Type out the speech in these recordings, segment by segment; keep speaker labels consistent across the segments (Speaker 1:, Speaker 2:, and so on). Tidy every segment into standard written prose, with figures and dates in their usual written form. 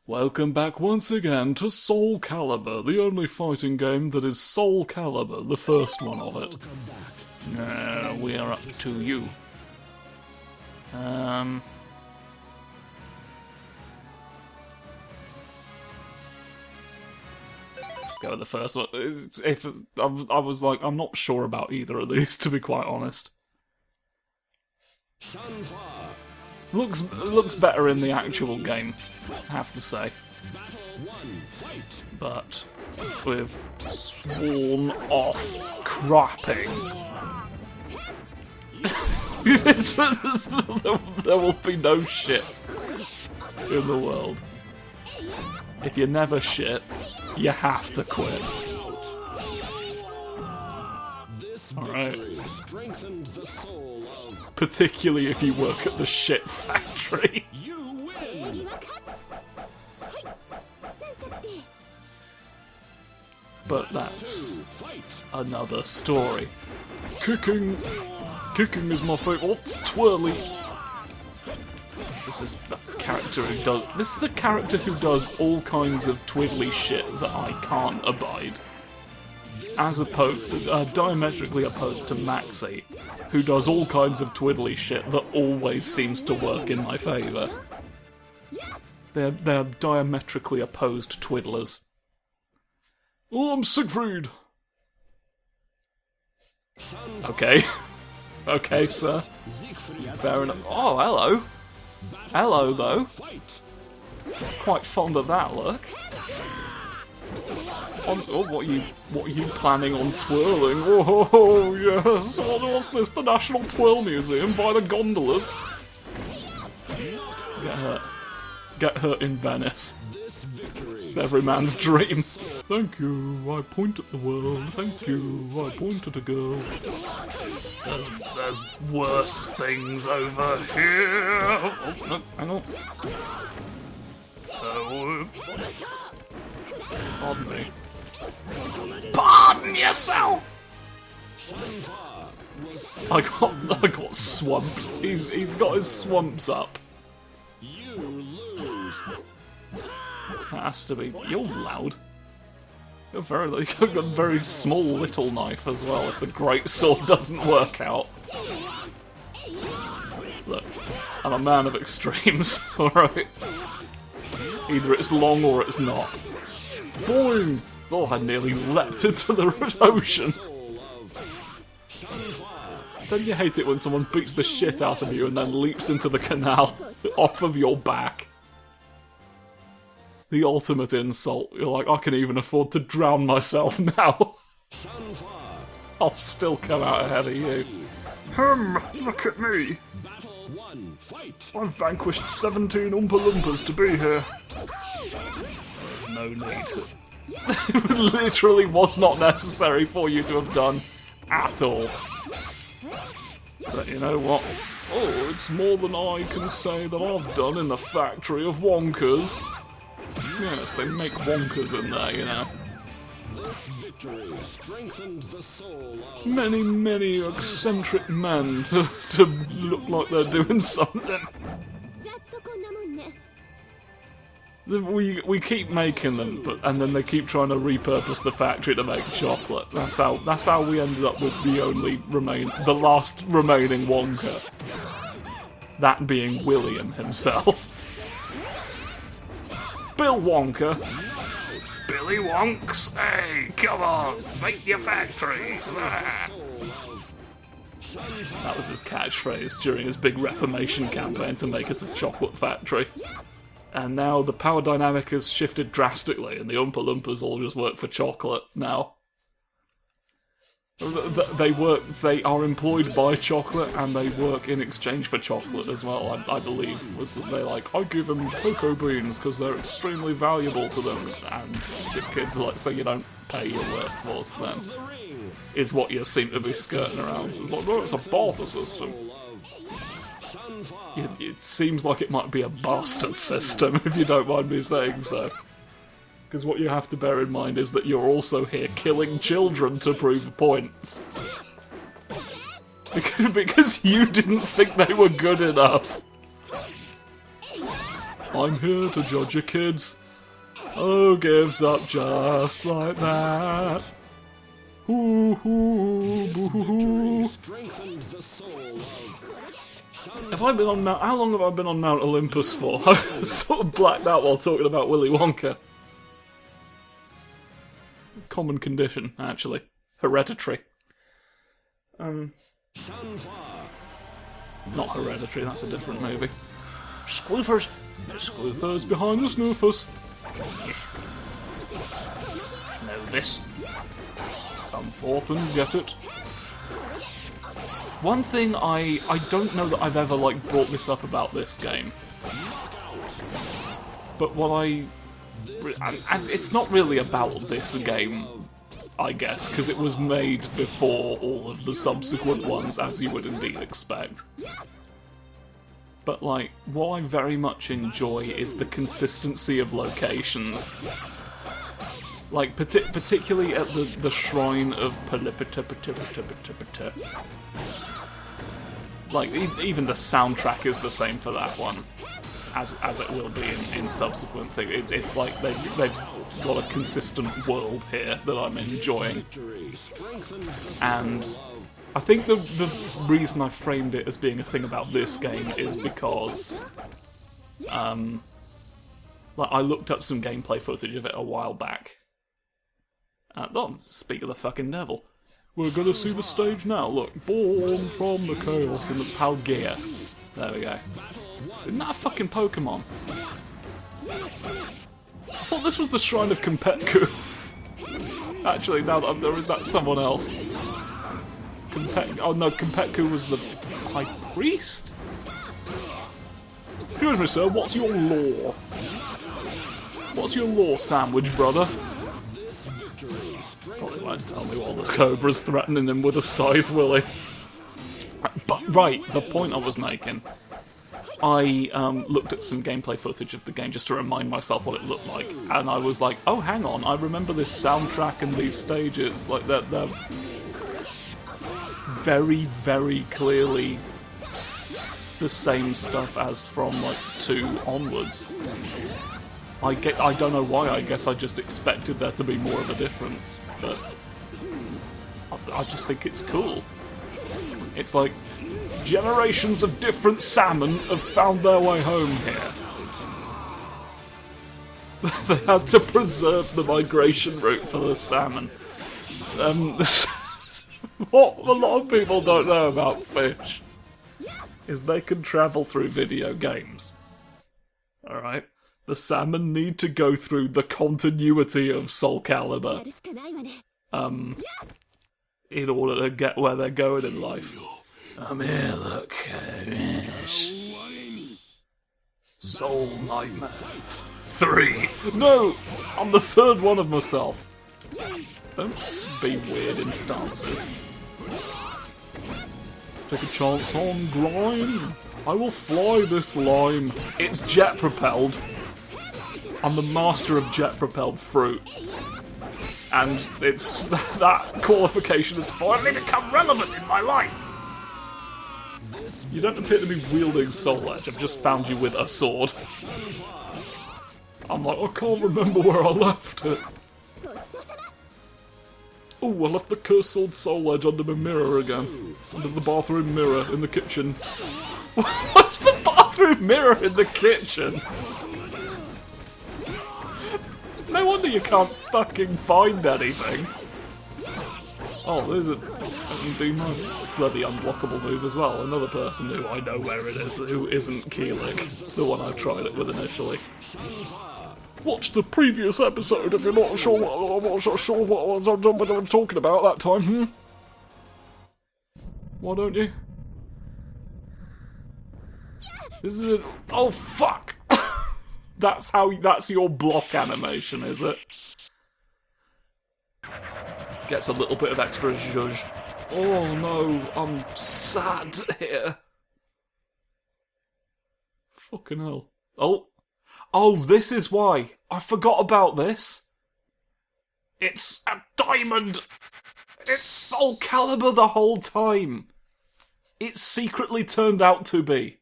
Speaker 1: Welcome back once again to Soulcalibur, the only fighting game that is Soulcalibur, the first one of it. We are up to you. Let's go with the first one. I was like, I'm not sure about either of these, to be quite honest.
Speaker 2: Xianghua.
Speaker 1: Looks better in the actual game, I have to say. But with sworn off crapping, there will be no shit in the world. If you never shit, you have to quit. Alright. Particularly if you work at the shit factory.
Speaker 2: You win.
Speaker 1: But that's another story. Kicking is my favourite. What's twirly? This is a character who does all kinds of twiddly shit that I can't abide. As opposed, diametrically opposed to Maxie, who does all kinds of twiddly shit that always seems to work in my favour. They're diametrically opposed twiddlers. Oh, I'm Siegfried! Okay. Okay, sir. Fair enough. Oh, hello. Hello, though. Quite fond of that look. What are you planning on twirling? Oh, yes. What's this? The National Twirl Museum by the gondolas? Get hurt in Venice. It's every man's dream. Thank you, I point at the world. Thank you, I point at a girl. There's worse things over here. Oh, no, hang on. Pardon me. Pardon yourself! I got swamped. He's got his swamps up.
Speaker 2: You lose.
Speaker 1: That has to be. You're loud. You've got a very small little knife as well if the great sword doesn't work out. Look, I'm a man of extremes, alright? Either it's long or it's not. Boing! Oh, I nearly leapt into the ocean. Don't you hate it when someone beats the shit out of you and then leaps into the canal off of your back? The ultimate insult. You're like, I can even afford to drown myself now. I'll still come out ahead of you. Look at me. I've vanquished 17 Oompa Loompas to be here. There's no need. It literally was not necessary for you to have done at all. But you know what? Oh, it's more than I can say that I've done in the factory of Wonkas. Yes, they make Wonkas in there, you know. Many eccentric men to look like they're doing something. We keep making them, and then they keep trying to repurpose the factory to make chocolate. That's how we ended up with the last remaining Wonka. That being William himself. Bill Wonka. Billy Wonks, hey, come on, make your factories. Ah. That was his catchphrase during his big Reformation campaign to make it a chocolate factory. And now the power dynamic has shifted drastically, and the Oompa Loompas all just work for chocolate now. They are employed by chocolate, and they work in exchange for chocolate as well, I believe. Was that they're like, I give them cocoa beans because they're extremely valuable to them, and the kids are like, so you don't pay your workforce then, is what you seem to be skirting around. It's like, no, it's a barter system. It seems like it might be a bastard system, if you don't mind me saying so. Because what you have to bear in mind is that you're also here killing children to prove points. Because you didn't think they were good enough. I'm here to judge your kids. Oh, gives up just like that. Hoo hoo, boo hoo hoo. Have I been on Mount... How long have I been on Mount Olympus for? I sort of blacked out while talking about Willy Wonka. Common condition, actually. Hereditary. Not Hereditary, that's a different movie. Squoofers! Squoofers behind the snoofers. Know this. Come forth and get it. One thing I don't know that I've ever, like, brought this up about this game. But what it's not really about this game, I guess, because it was made before all of the subsequent ones, as you would indeed expect. But, like, what I very much enjoy is the consistency of locations. Like, particularly at the Shrine of Palipitapitapitapitapita. Like, even the soundtrack is the same for that one, as it will be in subsequent things. It's like they've got a consistent world here that I'm enjoying. And I think the reason I framed it as being a thing about this game is because like, I looked up some gameplay footage of it a while back. Speak of the fucking devil. We're gonna see the stage now. Look, born from the chaos in the Palgia. There we go. Isn't that a fucking Pokemon? I thought this was the Shrine of Competku. Actually, now that there is that someone else. Oh no, Competku was the High Priest? Excuse me, sir, what's your lore? What's your lore, sandwich brother? Probably won't tell me while the Cobra's threatening him with a scythe, will he? But, right, the point I was making. I looked at some gameplay footage of the game just to remind myself what it looked like, and I was like, oh, hang on, I remember this soundtrack and these stages. Like, they're very, very clearly the same stuff as from, like, 2 onwards. I don't know why, I guess I just expected there to be more of a difference, but I just think it's cool. It's like, generations of different salmon have found their way home here. They had to preserve the migration route for the salmon. What a lot of people don't know about fish is they can travel through video games. Alright? The salmon need to go through the continuity of Soulcalibur in order to get where they're going in life. I'm here, look. Soul Nightmare 3. No! I'm the 3rd one of myself. Don't be weird in stances. Take a chance on grime. I will fly this line. It's jet-propelled. I'm the master of jet-propelled fruit. And it's that qualification has finally become relevant in my life. You don't appear to be wielding Soul Edge, I've just found you with a sword. I'm like, I can't remember where I left it. Ooh, I left the cursed sword Soul Edge under my mirror again. Under the bathroom mirror in the kitchen. What's the bathroom mirror in the kitchen? No wonder you can't fucking find anything. Oh, there's a... I can do my bloody unblockable move as well. Another person who I know where it is, who isn't Keelik, the one I tried it with initially. Watch the previous episode if you're not sure what I was talking about that time, Why don't you? This is it. Oh, fuck! That's your block animation, is it? Gets a little bit of extra zhuzh. Oh no, I'm sad here. Fucking hell. Oh, this is why. I forgot about this. It's a diamond! It's Soulcalibur the whole time. It secretly turned out to be.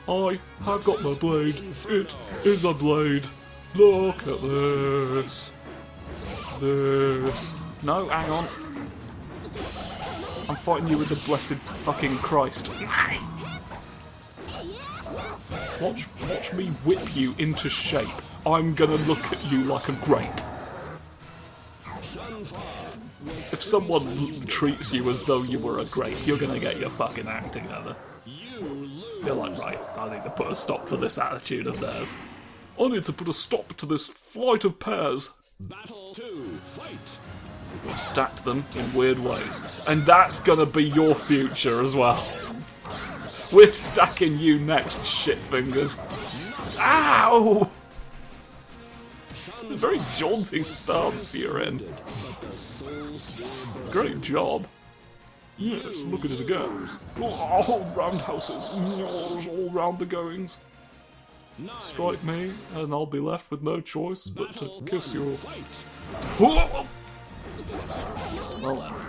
Speaker 1: I have got my blade. It is a blade. Look at this. This. No, hang on. I'm fighting you with the blessed fucking Christ. Watch me whip you into shape. I'm gonna look at you like a grape. If someone treats you as though you were a grape, you're gonna get your fucking act together. You're like, right, I need to put a stop to this attitude of theirs. I need to put a stop to this flight of pears.
Speaker 2: Battle 2, fight!
Speaker 1: We've stacked them in weird ways. And that's gonna be your future as well. We're stacking you next, shitfingers. Ow! It's a very jaunty stance you're in. Great job. Yes, look at it again. Oh, roundhouses. All round the goings. Strike me, and I'll be left with no choice but to kiss your... Well then.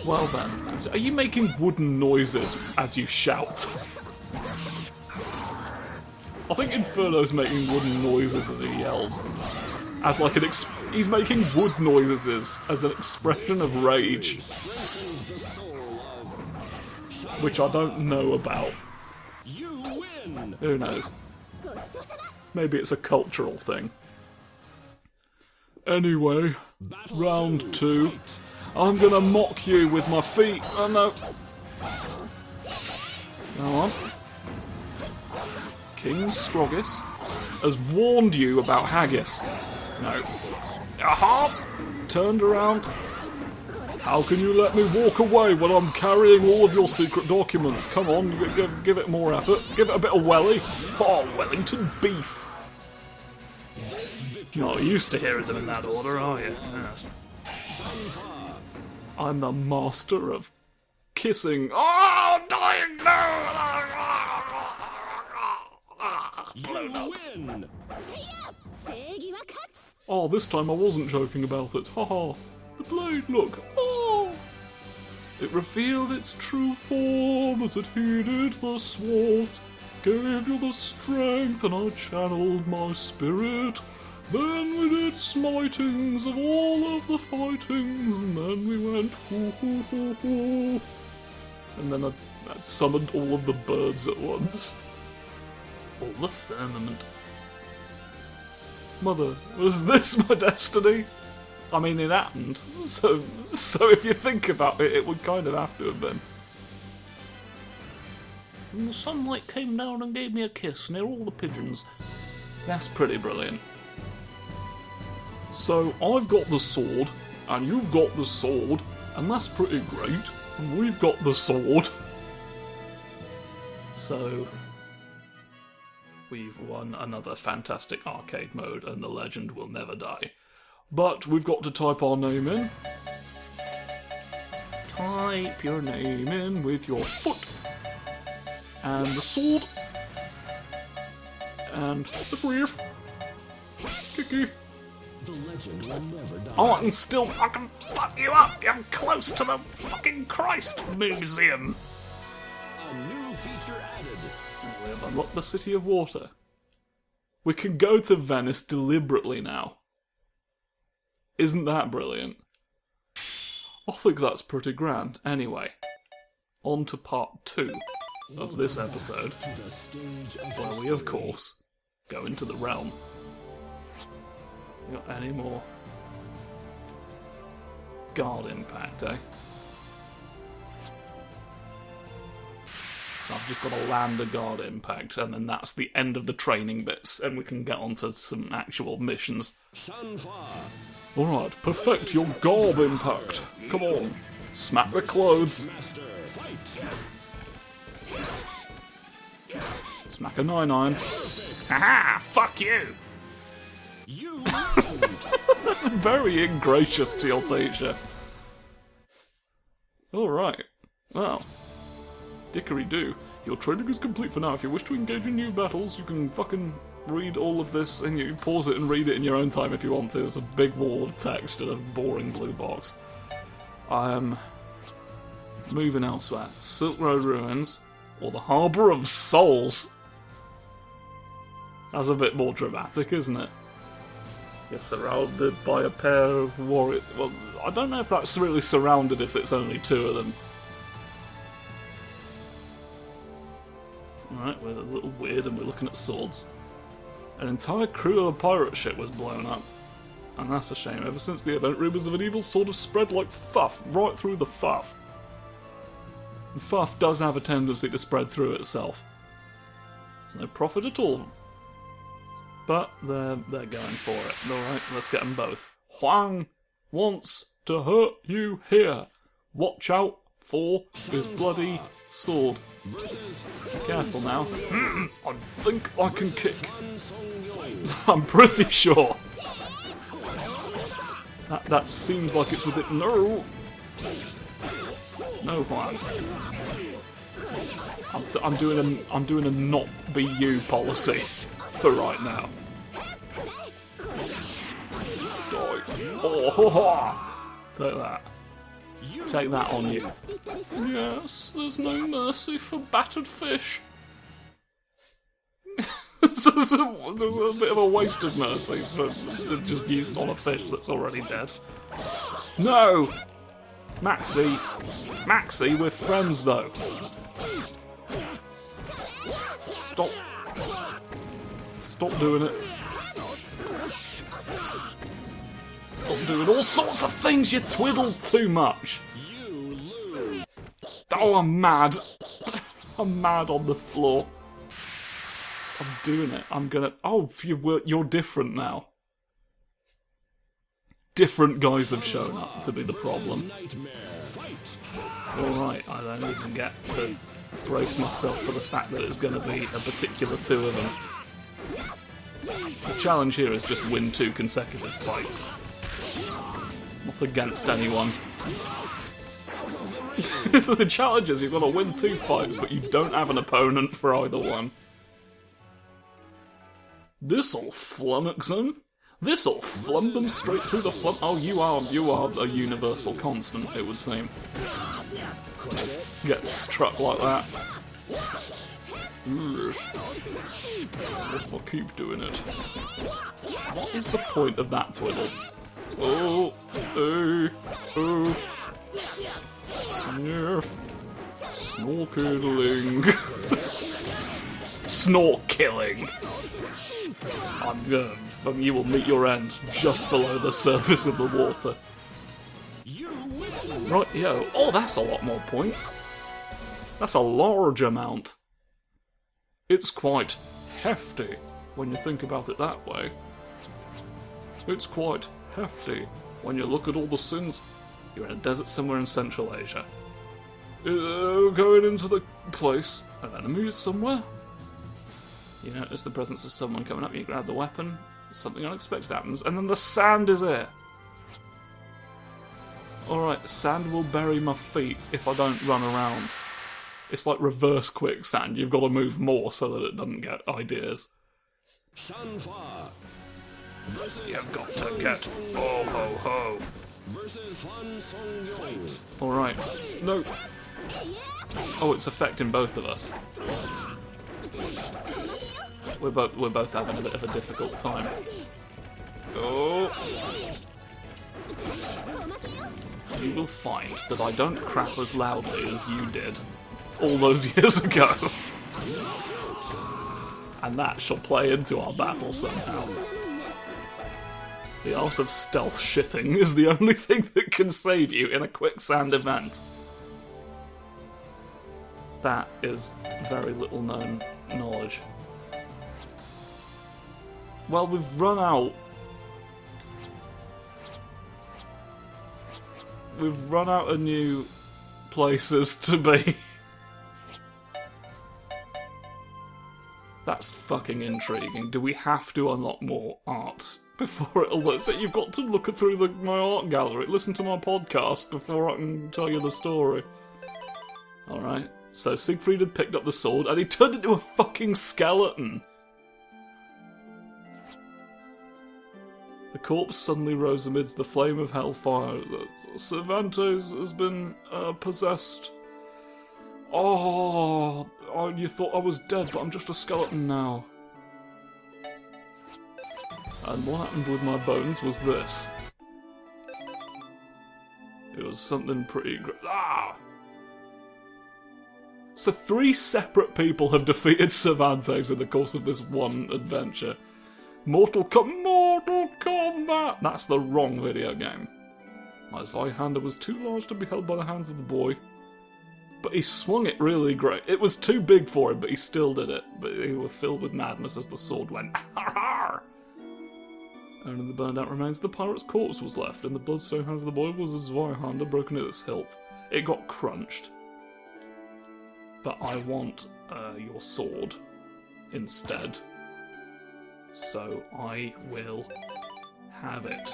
Speaker 1: Well then. Are you making wooden noises as you shout? I think Inferno's making wooden noises as he yells. As like an he's making wood noises as an expression of rage. Which I don't know about. Who knows? Maybe it's a cultural thing. Anyway, round 2. I'm gonna mock you with my feet. Oh no. Go on. King Scroggis has warned you about haggis. No. Aha! Turned around. How can you let me walk away when I'm carrying all of your secret documents? Come on, give it more effort. Give it a bit of welly. Oh, Wellington beef. You're not used to hearing them in that order, are you? Yes. I'm the master of kissing. Oh, I'm dying now! Blown up. Oh, this time I wasn't joking about it. Haha. The blade, look. Oh! It revealed its true form as it heeded the swaths, gave you the strength, and I channeled my spirit. Then we did smitings of all of the fightings, and then we went hoo hoo hoo hoo. And then I summoned all of the birds at once. All the firmament. Mother, was this my destiny? I mean, it happened. So if you think about it, it would kind of have to have been. And the sunlight came down and gave me a kiss near all the pigeons. That's pretty brilliant. So I've got the sword, and you've got the sword, and that's pretty great. And we've got the sword. So we've won another fantastic arcade mode, and the legend will never die. But we've got to type our name in. Type your name in with your foot. And the sword. And the reef. Kiki.
Speaker 2: The legend will never die.
Speaker 1: Oh, I can still fucking fuck you up. You're close to the fucking Christ Museum.
Speaker 2: A new feature added.
Speaker 1: We have unlocked the City of Water. We can go to Venice deliberately now. Isn't that brilliant? I think that's pretty grand. Anyway, on to part 2 of this episode, where we, of course, go into the realm. You got any more guard impact, eh? I've just got to land a guard impact, and then that's the end of the training bits, and we can get on to some actual missions. Alright, perfect your garb impact. Come on. Smack the clothes. Smack a 9-9. Haha! Fuck you! This is very ingracious to your teacher. Alright. Well. Dickery-do. Your training is complete for now. If you wish to engage in new battles, you can fucking read all of this, and you pause it and read it in your own time if you want to. It's a big wall of text and a boring blue box. Moving elsewhere. Silk Road Ruins, or the Harbour of Souls. That's a bit more dramatic, isn't it? You're surrounded by a pair of warriors. Well, I don't know if that's really surrounded if it's only two of them. Alright, we're a little weird and we're looking at swords. An entire crew of a pirate ship was blown up. And that's a shame. Ever since the event, rumours of an evil sword have spread like fuff, right through the fuff. And fuff does have a tendency to spread through itself. There's no profit at all. But they're going for it. Alright, let's get them both. Huang wants to hurt you here. Watch out for his bloody sword. Careful now. I think I can kick. I'm pretty sure. That seems like it's within. No! No, Huang. I'm doing a not be you policy for right now. Die. Oh, ho, ho. Take that. Take that on you. Yes, there's no mercy for battered fish. There's a bit of a waste of mercy for just used on a fish that's already dead. No! Maxie! Maxie, we're friends though. Stop. Stop doing it. Stop doing all sorts of things, you twiddle too much. Oh, I'm mad. I'm mad on the floor. I'm doing it. I'm gonna... Oh, you're different now. Different guys have shown up to be the problem. Alright, I don't even get to brace myself for the fact that it's going to be a particular two of them. The challenge here is just win 2 consecutive fights. Not against anyone. The challenge is you've got to win 2 fights, but you don't have an opponent for either one. This'll flummox them. This'll flum them straight through the flum. Oh, you are a universal constant, it would seem. Get struck like that. If I keep doing it. What is the point of that twiddle? Oh, oh. Nerf. Snorkeling. Snorkeling. You will meet your end just below the surface of the water. Right, yo. Oh, that's a lot more points. That's a large amount. It's quite hefty when you think about it that way. It's quite hefty when you look at all the sins. You're in a desert somewhere in Central Asia. Going into the place. An enemy is somewhere. You notice the presence of someone coming up, you grab the weapon, something unexpected happens, and then the sand is there. Alright, sand will bury my feet if I don't run around. It's like reverse quicksand, you've got to move more so that it doesn't get ideas.
Speaker 2: Xianghua.
Speaker 1: You've got to get ho ho ho. Alright, no. Oh, it's affecting both of us. We're both having a bit of a difficult time. Oh! You will find that I don't crap as loudly as you did all those years ago. And that shall play into our battle somehow. The art of stealth shitting is the only thing that can save you in a quicksand event. That is very little known knowledge. Well, we've run out. We've run out of new places to be. That's fucking intriguing. Do we have to unlock more art before it'll look? So you've got to look through my art gallery, listen to my podcast before I can tell you the story. Alright, so Siegfried had picked up the sword and he turned into a fucking skeleton. The corpse suddenly rose amidst the flame of hellfire. Cervantes has been possessed. Oh, you thought I was dead, but I'm just a skeleton now. And what happened with my bones was this. It was something pretty Ah! So 3 separate people have defeated Cervantes in the course of this one adventure. Mortal Kombat! That's the wrong video game. My Zweihander was too large to be held by the hands of the boy. But he swung it really great. It was too big for him, but he still did it. But they were filled with madness as the sword went. And in the burned out remains, the pirate's corpse was left. In the bloodstained hands of the boy was a Zweihander broken at its hilt. It got crunched. But I want your sword instead. So I will have it.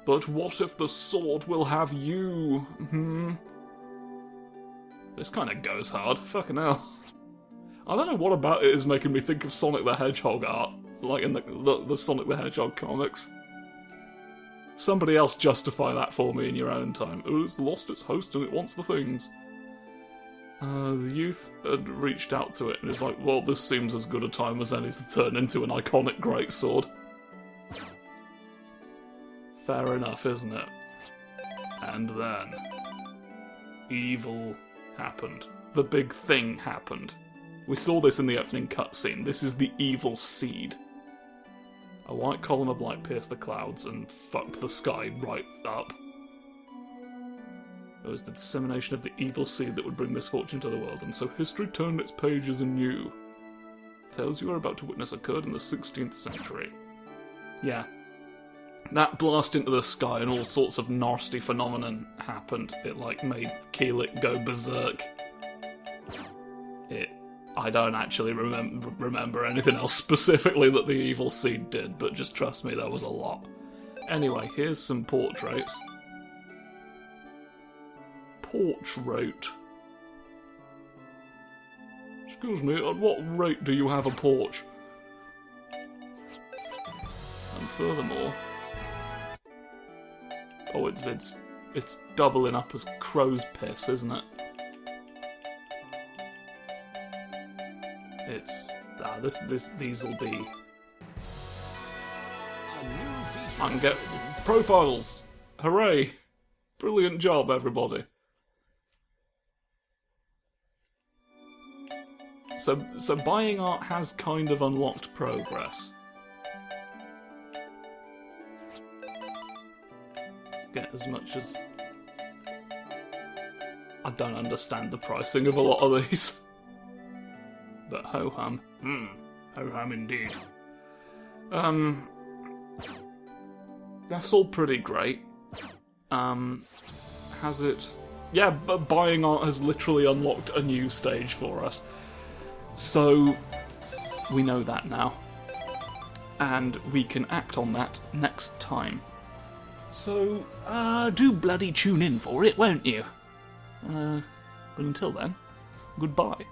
Speaker 1: But what if the sword will have you? This kind of goes hard. Fucking hell. I don't know what about it is making me think of Sonic the Hedgehog art. Like in the Sonic the Hedgehog comics. Somebody else justify that for me in your own time. It's lost its host and it wants the things. The youth had reached out to it and is like, well, this seems as good a time as any to turn into an iconic greatsword. Fair enough, isn't it? And then evil happened. The big thing happened. We saw this in the opening cutscene. This is the evil seed. A white column of light pierced the clouds and fucked the sky right up. It was the dissemination of the evil seed that would bring misfortune to the world, and so history turned its pages anew. Tales you are about to witness occurred in the 16th century. Yeah. That blast into the sky and all sorts of nasty phenomenon happened. It, like, made Keelik go berserk. I don't actually remember anything else specifically that the evil seed did, but just trust me, there was a lot. Anyway, here's some portraits. Portrait. Excuse me, at what rate do you have a porch? And furthermore... Oh, it's doubling up as crow's piss, isn't it? These'll be... I can get profiles! Hooray! Brilliant job, everybody. So buying art has kind of unlocked progress. Get as much as... I don't understand the pricing of a lot of these. But ho-hum. Ho-hum indeed. That's all pretty great. Has it... Yeah, but buying art has literally unlocked a new stage for us. So, we know that now. And we can act on that next time. So, do bloody tune in for it, won't you? But until then, goodbye.